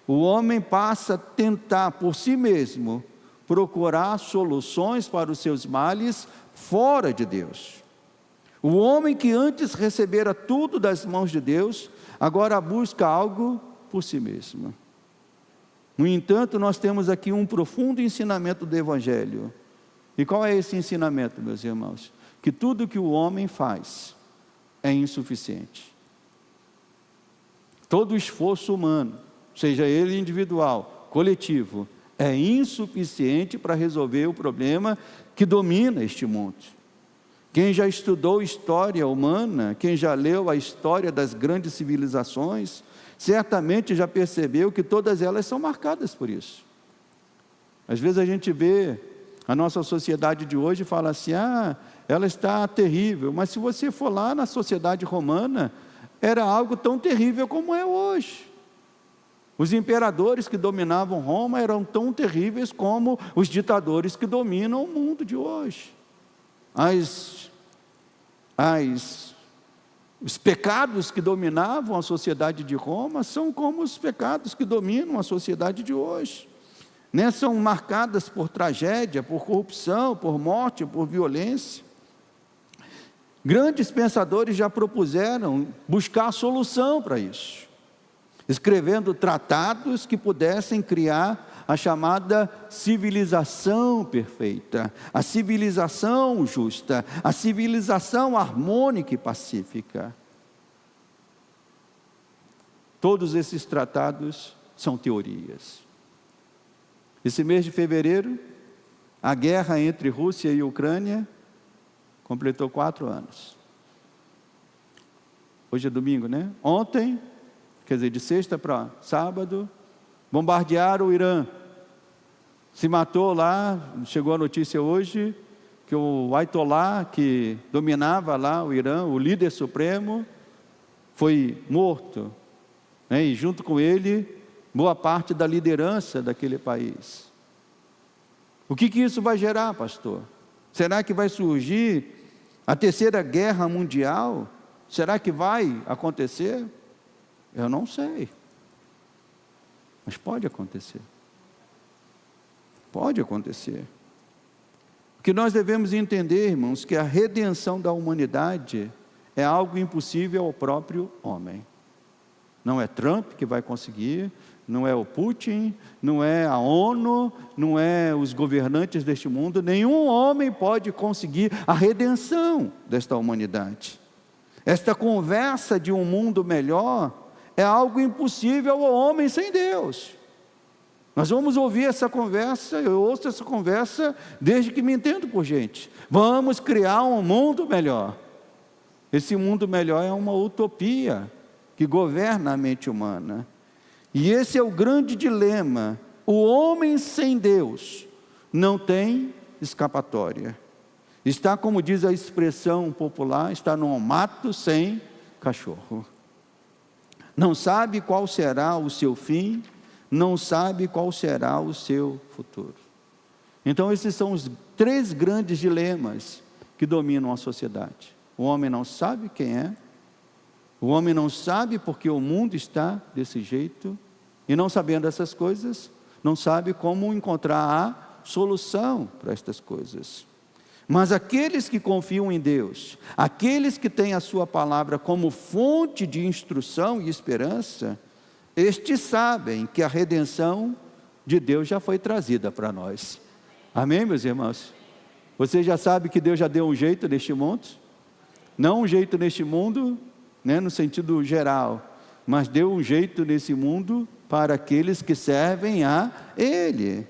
[SPEAKER 1] o homem passa a tentar por si mesmo procurar soluções para os seus males fora de Deus. O homem que antes recebera tudo das mãos de Deus, agora busca algo por si mesmo. No entanto, nós temos aqui um profundo ensinamento do Evangelho. E qual é esse ensinamento, meus irmãos? Que tudo que o homem faz é insuficiente. Todo esforço humano, seja ele individual, coletivo, é insuficiente para resolver o problema que domina este mundo. Quem já estudou história humana, quem já leu a história das grandes civilizações, certamente já percebeu que todas elas são marcadas por isso. Às vezes a gente vê a nossa sociedade de hoje e fala assim, ela está terrível, mas se você for lá na sociedade romana, era algo tão terrível como é hoje. Os imperadores que dominavam Roma eram tão terríveis como os ditadores que dominam o mundo de hoje. Os pecados que dominavam a sociedade de Roma são como os pecados que dominam a sociedade de hoje, né? São marcadas por tragédia, por corrupção, por morte, por violência. Grandes pensadores já propuseram buscar solução para isso, escrevendo tratados que pudessem criar a chamada civilização perfeita, a civilização justa, a civilização harmônica e pacífica. Todos esses tratados são teorias. Esse mês de fevereiro, a guerra entre Rússia e Ucrânia completou 4 anos. Hoje é domingo, né? Ontem, quer dizer, de sexta para sábado, bombardearam o Irã. Se matou lá, chegou a notícia hoje, que o Ayatollah, que dominava lá o Irã, o líder supremo, foi morto, né? E junto com ele, boa parte da liderança daquele país. O que isso vai gerar, pastor? Será que vai surgir a terceira guerra mundial? Será que vai acontecer? Eu não sei. Mas pode acontecer. Pode acontecer. O que nós devemos entender, irmãos, que a redenção da humanidade é algo impossível ao próprio homem. Não é Trump que vai conseguir, não é o Putin, não é a ONU, não é os governantes deste mundo, nenhum homem pode conseguir a redenção desta humanidade. Esta conversa de um mundo melhor é algo impossível ao homem sem Deus. Nós vamos ouvir essa conversa, eu ouço essa conversa desde que me entendo por gente. Vamos criar um mundo melhor. Esse mundo melhor é uma utopia que governa a mente humana. E esse é o grande dilema. O homem sem Deus não tem escapatória. Está, como diz a expressão popular, está num mato sem cachorro. Não sabe qual será o seu fim, não sabe qual será o seu futuro. Então esses são os 3 grandes dilemas que dominam a sociedade. O homem não sabe quem é, o homem não sabe porque o mundo está desse jeito, e não sabendo essas coisas, não sabe como encontrar a solução para estas coisas. Mas aqueles que confiam em Deus, aqueles que têm a sua palavra como fonte de instrução e esperança, estes sabem que a redenção de Deus já foi trazida para nós. Amém, meus irmãos? Você já sabe que Deus já deu um jeito neste mundo? Não um jeito neste mundo, né, no sentido geral, mas deu um jeito nesse mundo para aqueles que servem a Ele.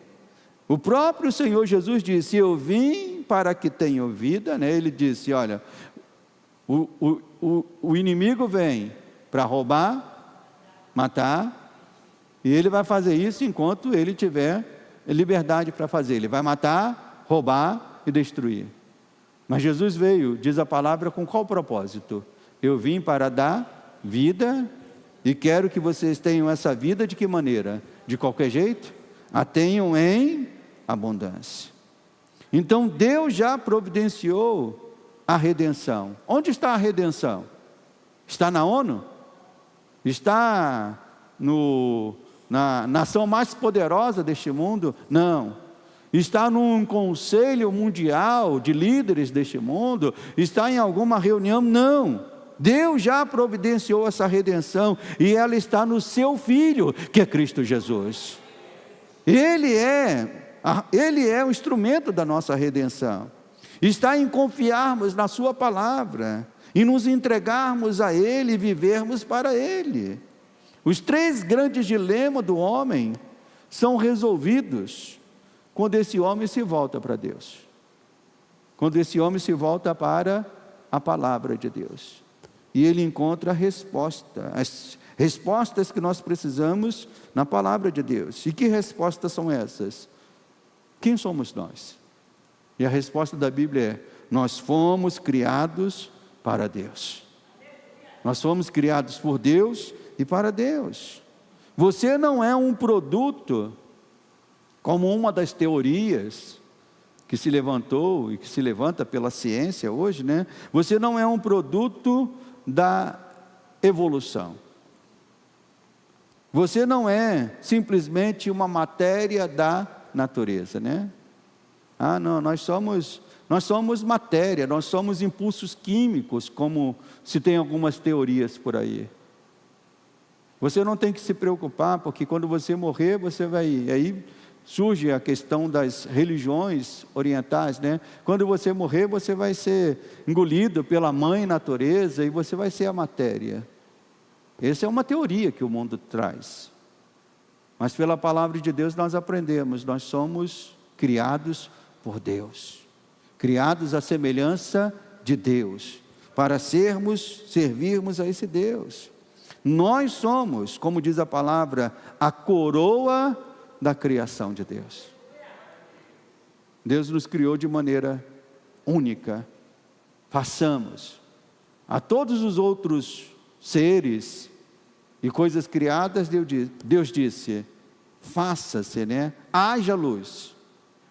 [SPEAKER 1] O próprio Senhor Jesus disse: eu vim para que tenham vida, né? Ele disse: olha, o inimigo vem para roubar, matar, e ele vai fazer isso enquanto ele tiver liberdade para fazer. Ele vai matar, roubar e destruir. Mas Jesus veio, diz a palavra, com qual propósito? Eu vim para dar vida, e quero que vocês tenham essa vida de que maneira? De qualquer jeito? A tenham em abundância. Então Deus já providenciou a redenção. Onde está a redenção? Está na ONU? Está na nação mais poderosa deste mundo? Não. Está num conselho mundial de líderes deste mundo? Está em alguma reunião? Não. Deus já providenciou essa redenção, e ela está no seu Filho, que é Cristo Jesus. Ele é o instrumento da nossa redenção. Está em confiarmos na sua palavra, e nos entregarmos a Ele e vivermos para Ele. Os 3 grandes dilemas do homem são resolvidos quando esse homem se volta para Deus, quando esse homem se volta para a palavra de Deus, e ele encontra a resposta, as respostas que nós precisamos na palavra de Deus. E que respostas são essas? Quem somos nós? E a resposta da Bíblia é: nós fomos criados para Deus. Nós fomos criados por Deus e para Deus. Você não é um produto, como uma das teorias que se levantou e que se levanta pela ciência hoje, né? Você não é um produto da evolução. Você não é simplesmente uma matéria da natureza, né? Ah, não, nós somos matéria, nós somos impulsos químicos, como se tem algumas teorias por aí. Você não tem que se preocupar, porque quando você morrer, você vai... Aí surge a questão das religiões orientais, né? Quando você morrer, você vai ser engolido pela mãe natureza, e você vai ser a matéria. Essa é uma teoria que o mundo traz. Mas pela palavra de Deus nós aprendemos, nós somos criados por Deus, criados à semelhança de Deus, para servirmos a esse Deus. Nós somos, como diz a palavra, a coroa da criação de Deus. Deus nos criou de maneira única. Façamos a todos os outros seres e coisas criadas, Deus disse: faça-se, né? Haja luz.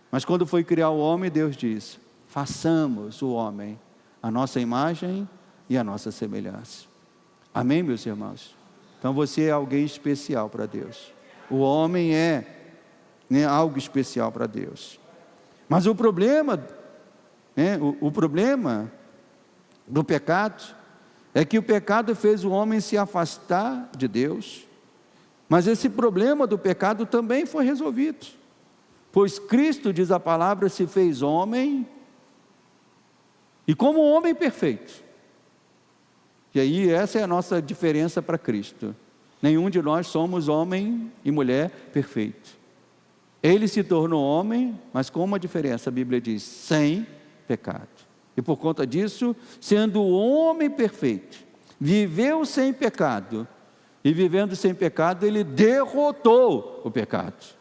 [SPEAKER 1] Mas quando foi criar o homem, Deus disse: façamos o homem a nossa imagem e a nossa semelhança. Amém, meus irmãos? Então você é alguém especial para Deus. O homem é, né, algo especial para Deus. Mas o problema, né, o problema do pecado é que o pecado fez o homem se afastar de Deus. Mas esse problema do pecado também foi resolvido, pois Cristo, diz a palavra, se fez homem, e como homem perfeito. E aí essa é a nossa diferença para Cristo. Nenhum de nós somos homem e mulher perfeito. Ele se tornou homem, mas com uma diferença, a Bíblia diz: sem pecado. E por conta disso, sendo o homem perfeito, viveu sem pecado, e vivendo sem pecado, ele derrotou o pecado.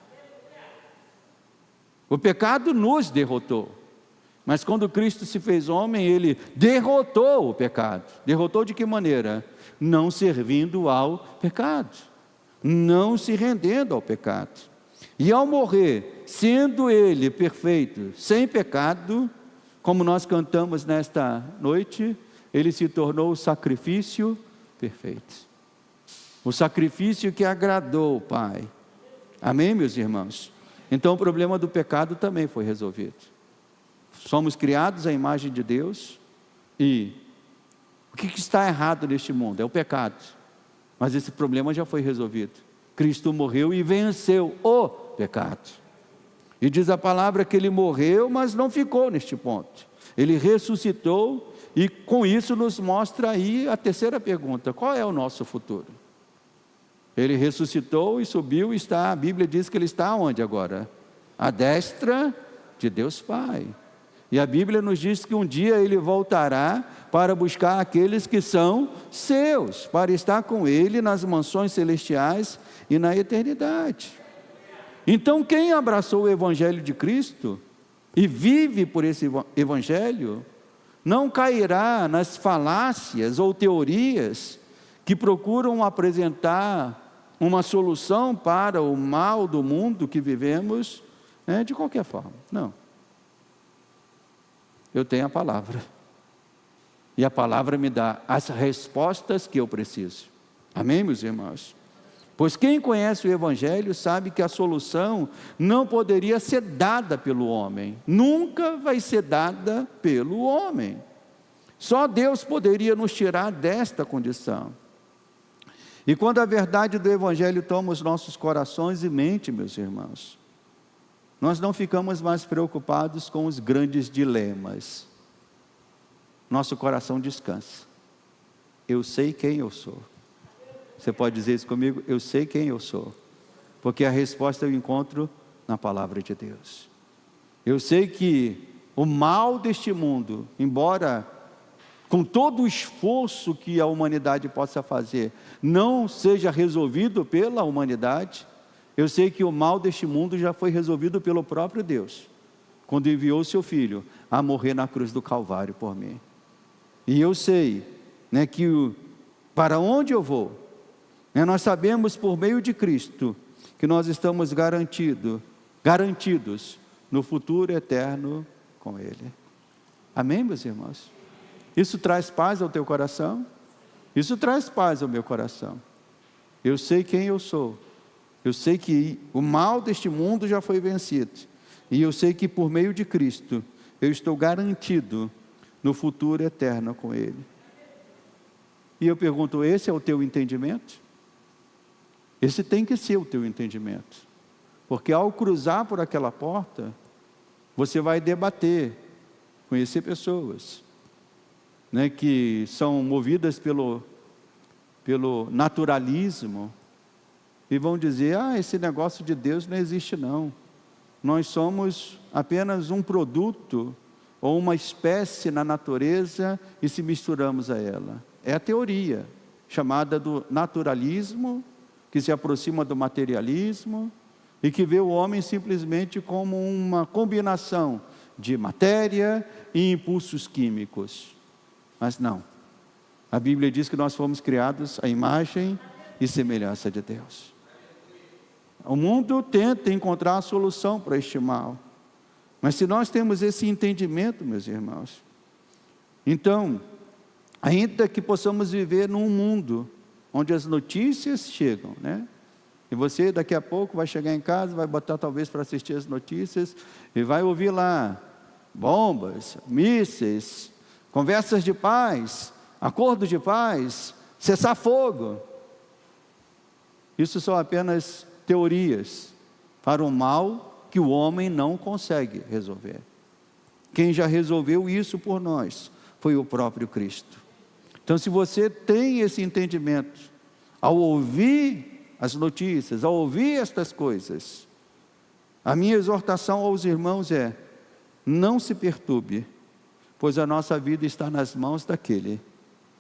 [SPEAKER 1] O pecado nos derrotou, mas quando Cristo se fez homem, ele derrotou o pecado. Derrotou de que maneira? Não servindo ao pecado, não se rendendo ao pecado. E ao morrer, sendo ele perfeito, sem pecado, como nós cantamos nesta noite, ele se tornou o sacrifício perfeito. O sacrifício que agradou o Pai. Amém, meus irmãos? Então o problema do pecado também foi resolvido. Somos criados à imagem de Deus e o que está errado neste mundo? É o pecado. Mas esse problema já foi resolvido. Cristo morreu e venceu o pecado. E diz a palavra que ele morreu, mas não ficou neste ponto. Ele ressuscitou e com isso nos mostra aí a terceira pergunta: qual é o nosso futuro? Ele ressuscitou e subiu e está, a Bíblia diz que ele está onde agora? À destra de Deus Pai. E a Bíblia nos diz que um dia ele voltará para buscar aqueles que são seus, para estar com ele nas mansões celestiais e na eternidade. Então quem abraçou o Evangelho de Cristo e vive por esse Evangelho, não cairá nas falácias ou teorias que procuram apresentar uma solução para o mal do mundo que vivemos, de qualquer forma. Não. Eu tenho a palavra. E a palavra me dá as respostas que eu preciso. Amém, meus irmãos? Pois quem conhece o Evangelho sabe que a solução não poderia ser dada pelo homem. Nunca vai ser dada pelo homem. Só Deus poderia nos tirar desta condição. E quando a verdade do Evangelho toma os nossos corações e mente, meus irmãos, nós não ficamos mais preocupados com os grandes dilemas. Nosso coração descansa. Eu sei quem eu sou. Você pode dizer isso comigo? Eu sei quem eu sou. Porque a resposta eu encontro na palavra de Deus. Eu sei que o mal deste mundo, embora com todo o esforço que a humanidade possa fazer, não seja resolvido pela humanidade, eu sei que o mal deste mundo já foi resolvido pelo próprio Deus, quando enviou seu Filho a morrer na cruz do Calvário por mim. E eu sei, que para onde eu vou, nós sabemos por meio de Cristo, que nós estamos garantidos no futuro eterno com Ele. Amém, meus irmãos? Isso traz paz ao teu coração? Isso traz paz ao meu coração. Eu sei quem eu sou. Eu sei que o mal deste mundo já foi vencido. E eu sei que por meio de Cristo, eu estou garantido no futuro eterno com Ele. E eu pergunto, esse é o teu entendimento? Esse tem que ser o teu entendimento. Porque ao cruzar por aquela porta, você vai debater, conhecer pessoas, que são movidas pelo naturalismo, e vão dizer, esse negócio de Deus não existe não, nós somos apenas um produto, ou uma espécie na natureza, e se misturamos a ela. É a teoria, chamada do naturalismo, que se aproxima do materialismo, e que vê o homem simplesmente como uma combinação de matéria e impulsos químicos. Mas não, a Bíblia diz que nós fomos criados à imagem e semelhança de Deus. O mundo tenta encontrar a solução para este mal, mas se nós temos esse entendimento, meus irmãos, então, ainda que possamos viver num mundo onde as notícias chegam, e você daqui a pouco vai chegar em casa, vai botar talvez para assistir as notícias, e vai ouvir lá, bombas, mísseis, conversas de paz, acordo de paz, cessar fogo. Isso são apenas teorias para o mal que o homem não consegue resolver. Quem já resolveu isso por nós foi o próprio Cristo. Então, se você tem esse entendimento, ao ouvir as notícias, ao ouvir estas coisas, a minha exortação aos irmãos é: não se perturbe, pois a nossa vida está nas mãos daquele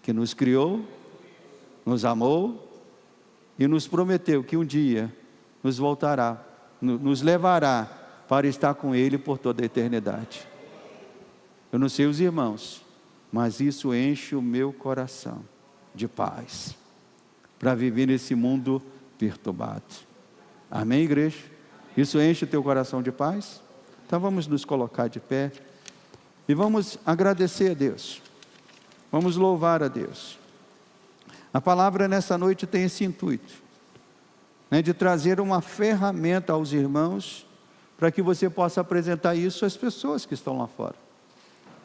[SPEAKER 1] que nos criou, nos amou e nos prometeu que um dia nos levará para estar com Ele por toda a eternidade. Eu não sei os irmãos, mas isso enche o meu coração de paz, para viver nesse mundo perturbado. Amém, igreja? Isso enche o teu coração de paz? Então vamos nos colocar de pé e vamos agradecer a Deus. Vamos louvar a Deus. A palavra nessa noite tem esse intuito, né, de trazer uma ferramenta aos irmãos, para que você possa apresentar isso às pessoas que estão lá fora.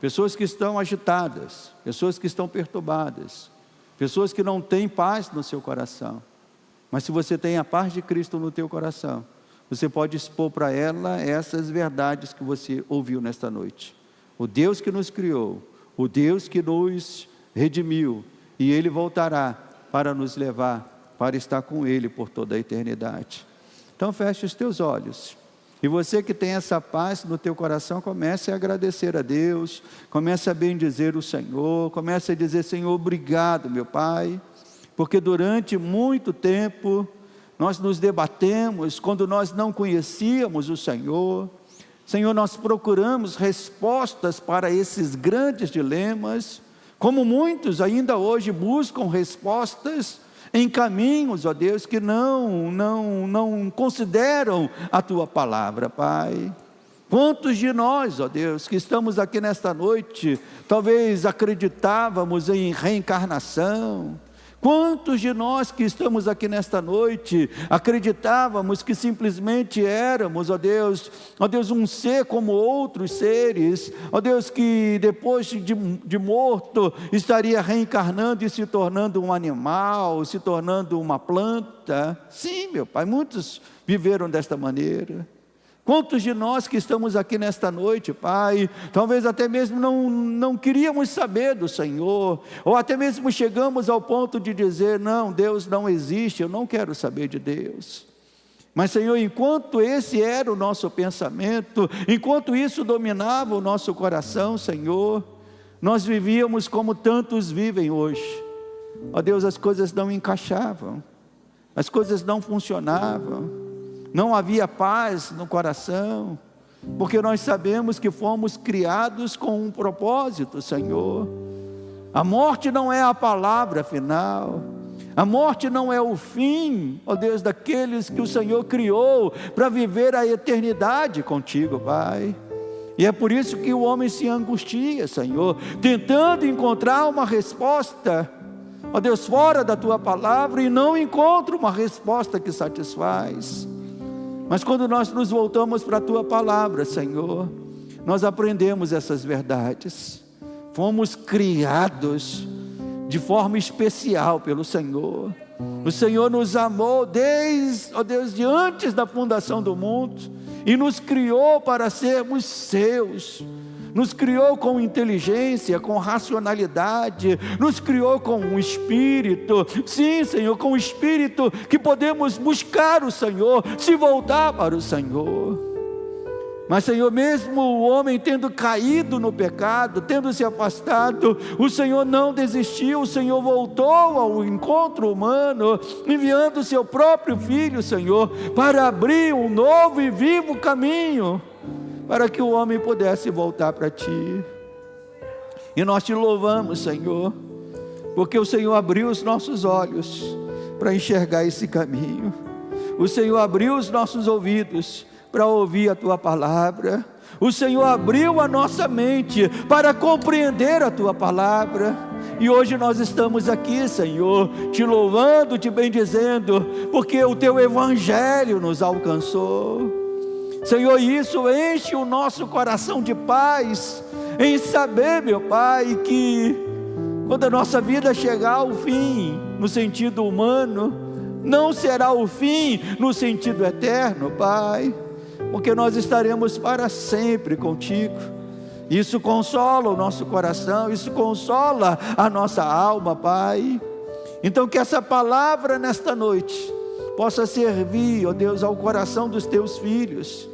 [SPEAKER 1] Pessoas que estão agitadas, pessoas que estão perturbadas, pessoas que não têm paz no seu coração. Mas se você tem a paz de Cristo no teu coração, você pode expor para ela essas verdades que você ouviu nesta noite. O Deus que nos criou, o Deus que nos redimiu, e Ele voltará para nos levar, para estar com Ele por toda a eternidade. Então feche os teus olhos. E você que tem essa paz no teu coração, comece a agradecer a Deus, comece a bendizer o Senhor, comece a dizer: Senhor, obrigado, meu Pai, porque durante muito tempo nós nos debatemos, quando nós não conhecíamos o Senhor. Senhor, nós procuramos respostas para esses grandes dilemas, como muitos ainda hoje buscam respostas em caminhos, ó Deus, que não consideram a Tua palavra, Pai. Quantos de nós, ó Deus, que estamos aqui nesta noite, talvez acreditávamos em reencarnação? Quantos de nós que estamos aqui nesta noite, acreditávamos que simplesmente éramos, ó Deus, um ser como outros seres, ó Deus, que depois de morto, estaria reencarnando e se tornando um animal, se tornando uma planta? Sim, meu Pai, muitos viveram desta maneira. Quantos de nós que estamos aqui nesta noite, Pai, talvez até mesmo não queríamos saber do Senhor, ou até mesmo chegamos ao ponto de dizer: não, Deus não existe, eu não quero saber de Deus. Mas, Senhor, enquanto esse era o nosso pensamento, enquanto isso dominava o nosso coração, Senhor, nós vivíamos como tantos vivem hoje. Ó Deus, as coisas não encaixavam, as coisas não funcionavam, não havia paz no coração, porque nós sabemos que fomos criados com um propósito, Senhor. A morte não é a palavra final, a morte não é o fim, ó Deus, daqueles que o Senhor criou para viver a eternidade contigo, Pai. E é por isso que o homem se angustia, Senhor, tentando encontrar uma resposta, ó Deus, fora da Tua palavra, e não encontra uma resposta que satisfaz. Mas quando nós nos voltamos para a Tua palavra, Senhor, nós aprendemos essas verdades. Fomos criados de forma especial pelo Senhor. O Senhor nos amou desde, ó Deus, de antes da fundação do mundo, e nos criou para sermos seus. Nos criou com inteligência, com racionalidade, nos criou com um espírito, sim, Senhor, com um espírito que podemos buscar o Senhor, se voltar para o Senhor. Mas, Senhor, mesmo o homem tendo caído no pecado, tendo se afastado, o Senhor não desistiu, o Senhor voltou ao encontro humano, enviando o seu próprio Filho, Senhor, para abrir um novo e vivo caminho, para que o homem pudesse voltar para Ti. E nós Te louvamos, Senhor, porque o Senhor abriu os nossos olhos para enxergar esse caminho. O Senhor abriu os nossos ouvidos para ouvir a Tua palavra. O Senhor abriu a nossa mente para compreender a Tua palavra. E hoje nós estamos aqui, Senhor, Te louvando, Te bendizendo, porque o Teu Evangelho nos alcançou. Senhor, isso enche o nosso coração de paz, em saber, meu Pai, que quando a nossa vida chegar ao fim, no sentido humano, não será o fim no sentido eterno, Pai, porque nós estaremos para sempre contigo. Isso consola o nosso coração, isso consola a nossa alma, Pai. Então que essa palavra nesta noite possa servir, ó Deus, ao coração dos Teus filhos,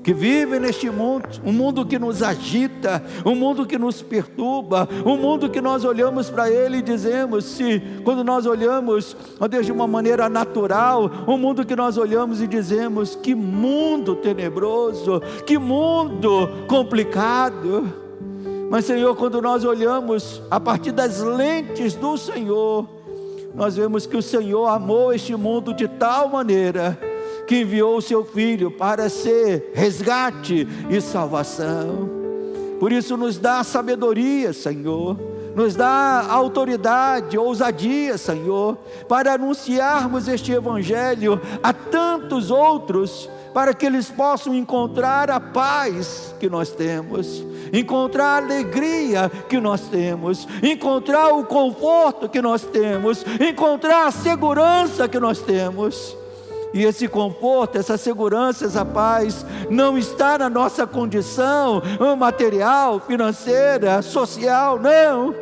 [SPEAKER 1] que vivem neste mundo, um mundo que nos agita, um mundo que nos perturba, um mundo que nós olhamos para ele e dizemos, quando nós olhamos, ó Deus, de uma maneira natural, um mundo que nós olhamos e dizemos: que mundo tenebroso, que mundo complicado. Mas, Senhor, quando nós olhamos a partir das lentes do Senhor, nós vemos que o Senhor amou este mundo de tal maneira que enviou o seu Filho para ser resgate e salvação. Por isso nos dá sabedoria, Senhor, nos dá autoridade, ousadia, Senhor, para anunciarmos este Evangelho a tantos outros, para que eles possam encontrar a paz que nós temos, encontrar a alegria que nós temos, encontrar o conforto que nós temos, encontrar a segurança que nós temos. E esse conforto, essa segurança, essa paz, não está na nossa condição material, financeira, social, não.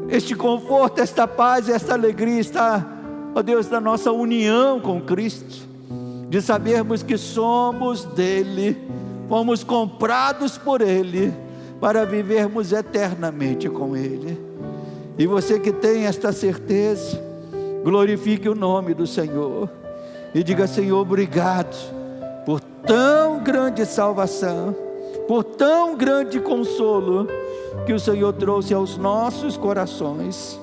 [SPEAKER 1] Este conforto, esta paz, esta alegria está, ó Deus, na nossa união com Cristo, de sabermos que somos dele, fomos comprados por ele, para vivermos eternamente com ele. E você que tem esta certeza, glorifique o nome do Senhor, e diga: Senhor, obrigado por tão grande salvação, por tão grande consolo que o Senhor trouxe aos nossos corações.